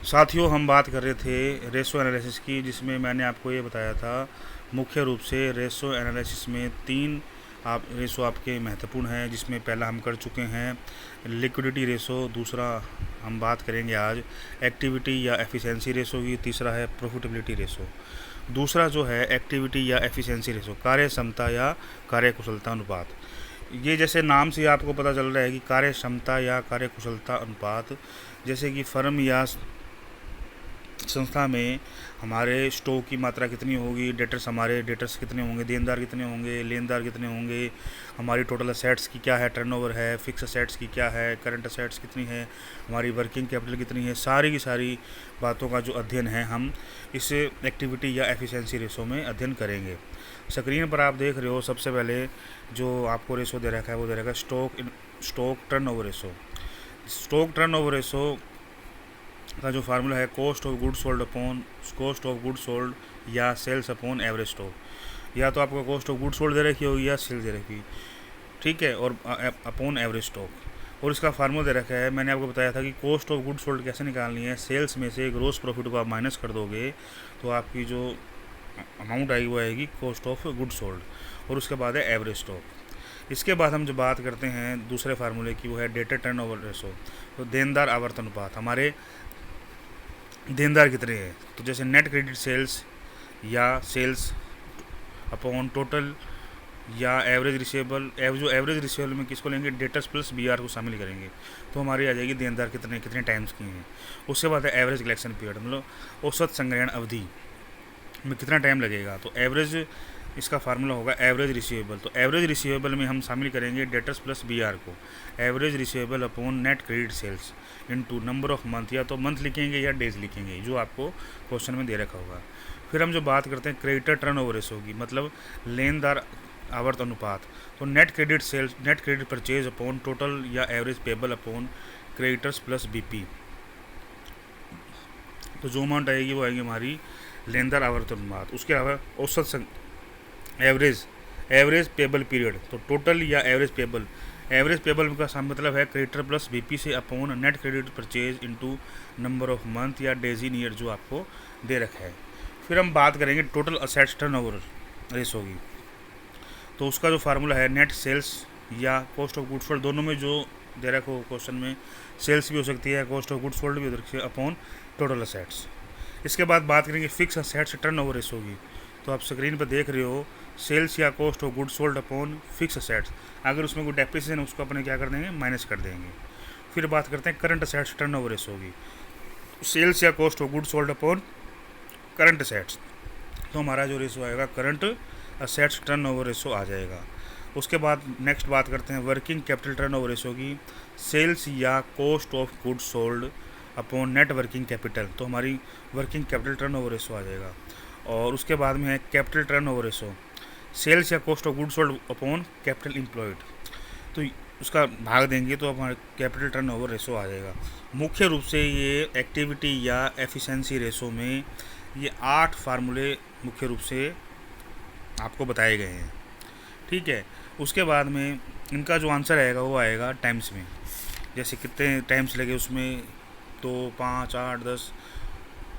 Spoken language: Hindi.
साथियों, हम बात कर रहे थे रेशो एनालिसिस की, जिसमें मैंने आपको ये बताया था मुख्य रूप से रेशो एनालिसिस में तीन आप रेशो आपके महत्वपूर्ण हैं, जिसमें पहला हम कर चुके हैं लिक्विडिटी रेशो, दूसरा हम बात करेंगे आज एक्टिविटी या एफिशिएंसी रेशो की, तीसरा है प्रॉफिटेबिलिटी रेशो। दूसरा जो है एक्टिविटी या एफिशिएंसी रेशो, कार्य क्षमता या कार्य कुशलता अनुपात। ये जैसे नाम से आपको पता चल रहा है कि कार्य क्षमता या कार्य कुशलता अनुपात, जैसे कि फर्म या संस्था में हमारे स्टॉक की मात्रा कितनी होगी, डेटर्स हमारे डेटर्स कितने होंगे, देनदार कितने होंगे, लेनदार कितने होंगे, हमारी टोटल असेट्स की क्या है, टर्नओवर है, फिक्स असेट्स की क्या है, करंट असेट्स कितनी है, हमारी वर्किंग कैपिटल कितनी है, सारी की सारी बातों का जो अध्ययन है हम इस एक्टिविटी या एफिशिएंसी रेशो में अध्ययन करेंगे। स्क्रीन पर आप देख रहे हो, सबसे पहले जो आपको रेशो दे रखा है वो दे रखा है stock turnover ratio. Stock turnover ratio का जो फार्मूला है cost of good sold upon cost of good sold या सेल्स अपॉन एवरेज स्टॉक। या तो आपको कॉस्ट ऑफ गुड सोल्ड दे रखी होगी या सेल्स दे रखी, ठीक है, और अपॉन एवरेज स्टॉक। और इसका फार्मूला दे रखा है, मैंने आपको बताया था कि कॉस्ट ऑफ गुड सोल्ड कैसे निकालनी है। सेल्स में से ग्रोस प्रॉफिट को आप माइनस कर दोगे तो आपकी जो अमाउंट आएगी वो आएगी कॉस्ट ऑफ गुड सोल्ड, और उसके बाद है एवरेज स्टॉक। इसके बाद हम जो बात करते हैं दूसरे फार्मूले की, वो है डेटर टर्नओवर रेशो। तो देनदार आवर्तन अनुपात, हमारे देनदार कितने हैं, तो जैसे नेट क्रेडिट सेल्स या सेल्स अपॉन टोटल या एवरेज रिसीवेबल। जो एवरेज रिसीवेबल में किसको लेंगे, डेटर्स प्लस बीआर को शामिल करेंगे, तो हमारी आ जाएगी देनदार कितने कितने टाइम्स की हैं। उसके बाद है एवरेज कलेक्शन पीरियड, मतलब औसत संग्रहण अवधि में कितना टाइम लगेगा। तो एवरेज, इसका फार्मूला होगा एवरेज रिसीवेबल। तो एवरेज रिसीवेबल में हम शामिल करेंगे डेटर्स प्लस बीआर को, average receivable upon net credit sales into number of month, या तो मंथ लिखेंगे या डेज लिखेंगे, जो आपको क्वेश्चन में दे रखा होगा। फिर हम जो बात करते हैं क्रेडिटर टर्नओवर रेशो की, मतलब लेनदार आवर्त अनुपात। तो net credit sales, net credit purchase upon total या average payable upon creditors plus BP. तो जो अमाउंट आएगी वो आएगी हमारी लेनदार आवर्त अनुपात। उसके अलावा औसत एवरेज पेबल पीरियड, तो टोटल या एवरेज पेबल का मतलब है क्रेडिटर प्लस बीपी से upon net credit purchase into number of month या डेज इन ईयर, जो आपको दे रखा है। फिर हम बात करेंगे टोटल असेट्स टर्नओवर रेशो की। तो उसका जो फार्मूला है नेट सेल्स या कॉस्ट ऑफ गुड्स सोल्ड, दोनों में जो दे रखा हो क्वेश्चन में, सेल्स भी हो सकती है, कॉस्ट ऑफ गुड्स सोल्ड भी हो सकती है, अपॉन टोटल असेट्स। इसके बाद बात करेंगे फिक्स असेट्स टर्नओवर रेशो की। तो आप स्क्रीन पर देख रहे हो सेल्स या cost of good sold upon fix assets. अगर उसमें कोई डेप्रिसिएशन है उसको अपने क्या कर देंगे, माइनस कर देंगे। फिर बात करते हैं करंट असेट्स टर्नओवर रेशो की। सेल्स या cost of good sold upon current assets, तो हमारा जो रेशो आएगा करंट असेट्स टर्नओवर रेशो आ जाएगा। उसके बाद नेक्स्ट बात करते हैं वर्किंग कैपिटल टर्नओवर रेशो की। सेल्स या cost of good sold upon net working capital, तो हमारी वर्किंग कैपिटल टर्नओवर रेशो आ जाएगा। और उसके बाद में है कैपिटल टर्नओवर रेशो, सेल्स या cost of good sold upon capital employed, तो उसका भाग देंगे तो हमारे कैपिटल टर्नओवर रेशो आ जाएगा। मुख्य रूप से ये एक्टिविटी या एफिशिएंसी रेशो में ये 8 फार्मूले मुख्य रूप से आपको बताए गए हैं, ठीक है। उसके बाद में इनका जो आंसर आएगा वो आएगा टाइम्स में, जैसे कितने टाइम्स लगे उसमें, तो 5, 8, 10,